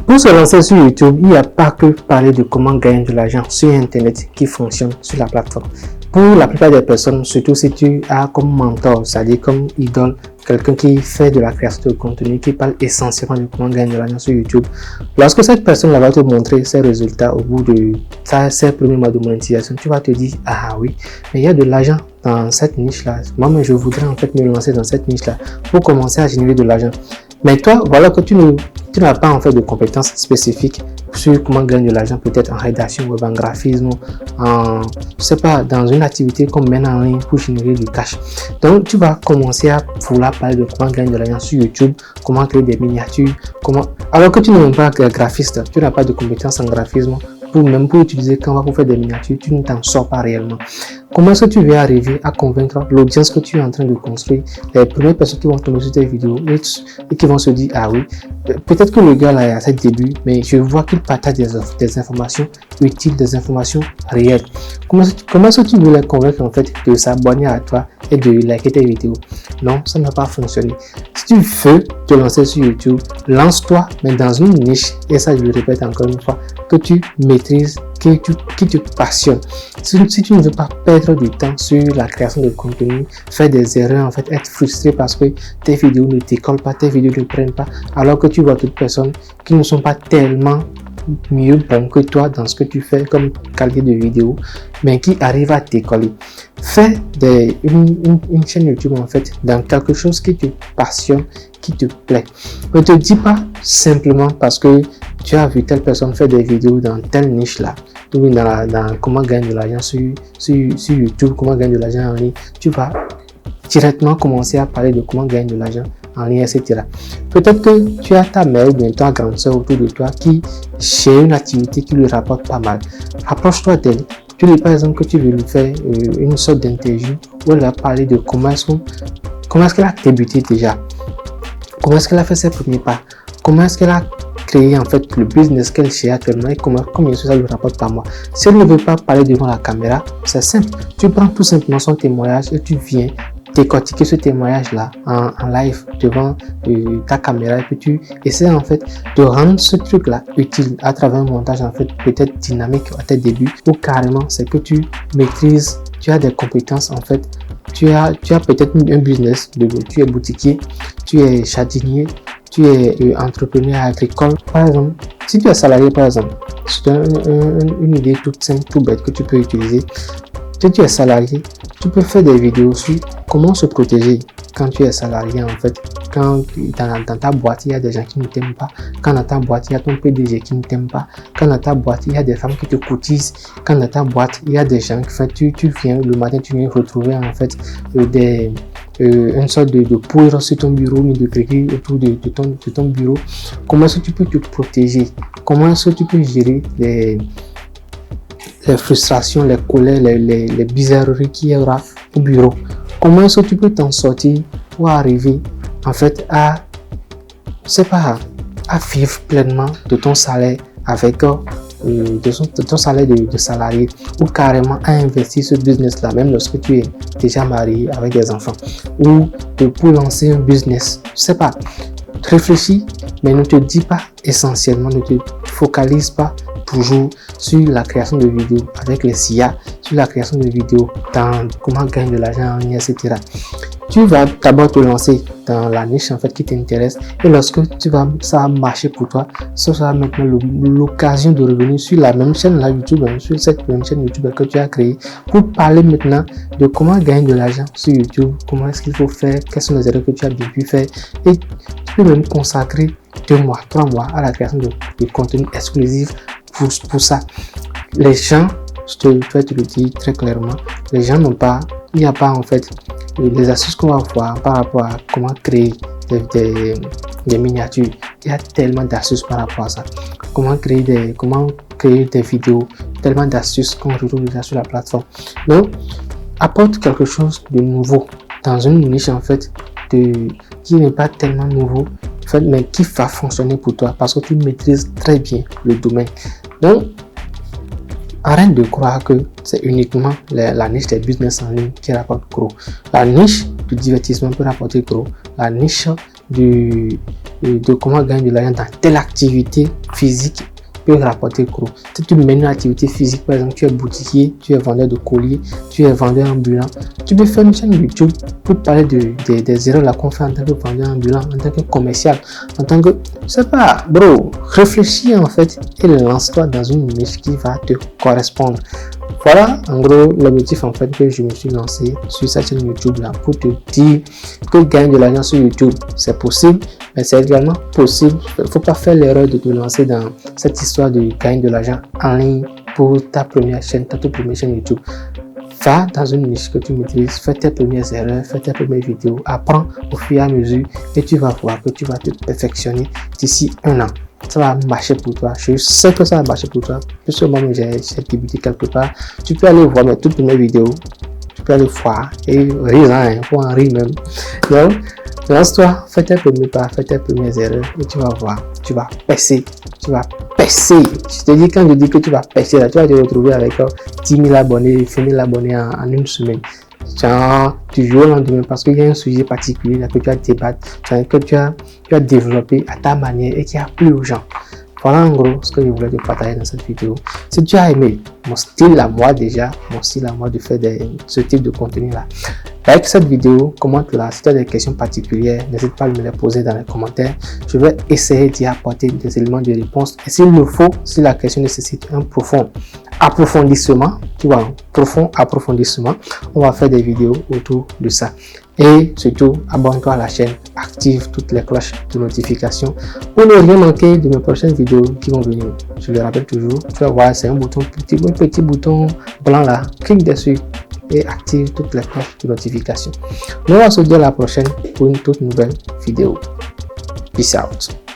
Pour se lancer sur YouTube, il n'y a pas que parler de comment gagner de l'argent sur Internet qui fonctionne sur la plateforme. Pour la plupart des personnes, surtout si tu as comme mentor, c'est-à-dire comme idole, quelqu'un qui fait de la création de contenu, qui parle essentiellement de comment gagner de l'argent sur YouTube, lorsque cette personne va te montrer ses résultats au bout de ses premiers mois de monétisation, tu vas te dire, ah oui, mais il y a de l'argent dans cette niche-là. Moi, je voudrais en fait me lancer dans cette niche-là pour commencer à générer de l'argent. Mais toi, voilà que tu n'as pas en fait de compétences spécifiques sur comment gagner de l'argent, peut-être en rédaction web, en graphisme, je sais pas, dans une activité comme mène en ligne pour générer du cash. Donc, tu vas commencer à vouloir parler de comment gagner de l'argent sur YouTube, comment créer des miniatures, alors que tu n'es même pas graphiste, tu n'as pas de compétences en graphisme, même pour utiliser Canva pour faire des miniatures, tu ne t'en sors pas réellement. Comment est-ce que tu vas arriver à convaincre l'audience que tu es en train de construire, les premières personnes qui vont tomber sur tes vidéos et qui vont se dire, ah oui, peut-être que le gars là est à ses débuts, mais je vois qu'il partage des informations utiles, des informations réelles. Comment est-ce que tu veux les convaincre en fait de s'abonner à toi et de liker tes vidéos? Non, ça n'a pas fonctionné. Si tu veux te lancer sur YouTube, lance-toi, mais dans une niche, et ça je le répète encore une fois, que tu maîtrises, qui te passionne. Si tu ne veux pas perdre du temps sur la création de contenu, faire des erreurs, en fait, être frustré parce que tes vidéos ne décollent pas, tes vidéos ne prennent pas, alors que tu vois d'autres personnes qui ne sont pas tellement mieux bon que toi dans ce que tu fais comme qualité de vidéo, mais qui arrivent à décoller. Fais une chaîne YouTube en fait dans quelque chose qui te passionne, qui te plaît. Ne te dis pas simplement parce que tu as vu telle personne faire des vidéos dans telle niche là, ou dans comment gagner de l'argent sur YouTube, comment gagner de l'argent en ligne, tu vas directement commencer à parler de comment gagner de l'argent en ligne, etc. Peut-être que tu as ta mère ou bien ta grande soeur autour de toi qui gère une activité qui lui rapporte pas mal. Approche-toi d'elle. Tu dis par exemple que tu veux lui faire une sorte d'interview où elle va parler de comment est-ce qu'elle a débuté déjà, comment est-ce qu'elle a fait ses premiers pas, comment est-ce qu'elle a créé en fait le business qu'elle gère actuellement et combien ça lui rapporte par mois. Si elle ne veut pas parler devant la caméra, c'est simple. Tu prends tout simplement son témoignage et tu viens décortiquer ce témoignage là en live devant ta caméra et puis tu essaies en fait de rendre ce truc là utile à travers un montage en fait peut-être dynamique à tes débuts, ou carrément c'est que tu maîtrises, tu as des compétences en fait, tu as peut-être un business, tu es boutiquier, tu es jardinier, tu es entrepreneur agricole par exemple. Si tu es salarié par exemple, c'est une idée toute simple, toute bête que tu peux utiliser. Si tu es salarié, tu peux faire des vidéos sur comment se protéger quand tu es salarié en fait. Quand dans ta boîte il y a des gens qui ne t'aiment pas, quand dans ta boîte il y a ton PDG qui ne t'aime pas, quand dans ta boîte il y a des femmes qui te courtisent, quand dans ta boîte il y a des gens qui fait, tu viens le matin, tu viens retrouver en fait une sorte de poudre sur ton bureau, de gris autour de ton bureau. Comment est-ce que tu peux te protéger? Comment est-ce que tu peux gérer les frustrations, les colères, les bizarreries qu'il y aura au bureau? Comment est-ce que tu peux t'en sortir pour arriver en fait à vivre pleinement de ton salaire avec de ton salaire de salarié, ou carrément à investir ce business là même lorsque tu es déjà marié avec des enfants, ou pour lancer un business, je sais pas. Réfléchis, mais ne te dis pas essentiellement, ne te focalise pas toujours sur la création de vidéos avec les SIA, sur la création de vidéos dans comment gagner de l'argent en ligne, etc. Tu vas d'abord te lancer dans la niche en fait qui t'intéresse, et lorsque ça va marcher pour toi, ça sera maintenant l'occasion de revenir sur la même chaîne là, YouTube, sur cette même chaîne YouTube que tu as créée, pour parler maintenant de comment gagner de l'argent sur YouTube, comment est-ce qu'il faut faire, quelles sont les erreurs que tu as bien pu faire, et tu peux même consacrer 2 mois, 3 mois à la création de contenu exclusif pour ça. Les gens, je vais te le dire très clairement, les gens n'ont pas, il n'y a pas en fait les astuces qu'on va voir par rapport à comment créer des miniatures. Il y a tellement d'astuces par rapport à ça. Comment créer des vidéos, tellement d'astuces qu'on retrouve déjà sur la plateforme. Donc, apporte quelque chose de nouveau dans une niche en fait qui n'est pas tellement nouveau, en fait, mais qui va fonctionner pour toi parce que tu maîtrises très bien le domaine. Donc, arrête de croire que c'est uniquement la niche des business en ligne qui rapporte gros. La niche du divertissement peut rapporter gros. La niche de comment gagner de l'argent dans telle activité physique peut rapporter gros. Si tu mènes une activité physique, par exemple, tu es boutiquier, tu es vendeur de colis, tu es vendeur ambulant, tu peux faire une chaîne YouTube pour parler des erreurs qu'on fait en tant que vendeur ambulant, en tant que commercial, en tant que, je sais pas, bro, réfléchis en fait et lance-toi dans une niche qui va te correspondre. Voilà en gros l'objectif en fait que je me suis lancé sur cette chaîne YouTube là pour te dire que gagner de l'argent sur YouTube c'est possible, mais c'est également possible. Il ne faut pas faire l'erreur de te lancer dans cette histoire de gagner de l'argent en ligne pour ta première chaîne, ta toute première chaîne YouTube. Va dans une niche que tu maîtrises, fais tes premières erreurs, fais tes premières vidéos, apprends au fur et à mesure et tu vas voir que tu vas te perfectionner d'ici 1 an. Ça va marcher pour toi. Je sais que ça va marcher pour toi. Puisque moi-même j'ai débuté quelque part. Tu peux aller voir mes toutes premières vidéos. Tu peux aller voir et rire, hein, faut en rire même. Donc, lance-toi, fais tes premiers pas, fais tes premières erreurs et tu vas voir. Tu vas percer. Tu vas percer. Je te dis, quand je dis que tu vas percer, là, tu vas te retrouver avec 10 000 abonnés, 20 000 abonnés en une semaine. Du jour au lendemain, parce qu'il y a un sujet particulier là, que tu as débattu, que tu as développé à ta manière et qui a plu aux gens. Voilà en gros ce que je voulais te partager dans cette vidéo. Si tu as aimé mon style à moi déjà, mon style à moi de faire ce type de contenu là, like cette vidéo, commente là. Si tu as des questions particulières, n'hésite pas à me les poser dans les commentaires. Je vais essayer d'y apporter des éléments de réponse. Et s'il le faut, si la question nécessite un profond approfondissement, tu vois, profond approfondissement, on va faire des vidéos autour de ça. Et surtout, abonne-toi à la chaîne, active toutes les cloches de notification pour ne rien manquer de mes prochaines vidéos qui vont venir. Je le rappelle toujours, tu vas voir, c'est un petit bouton blanc là, clique dessus et active toutes les cloches de notification. Nous on va se dire à la prochaine pour une toute nouvelle vidéo. Peace out.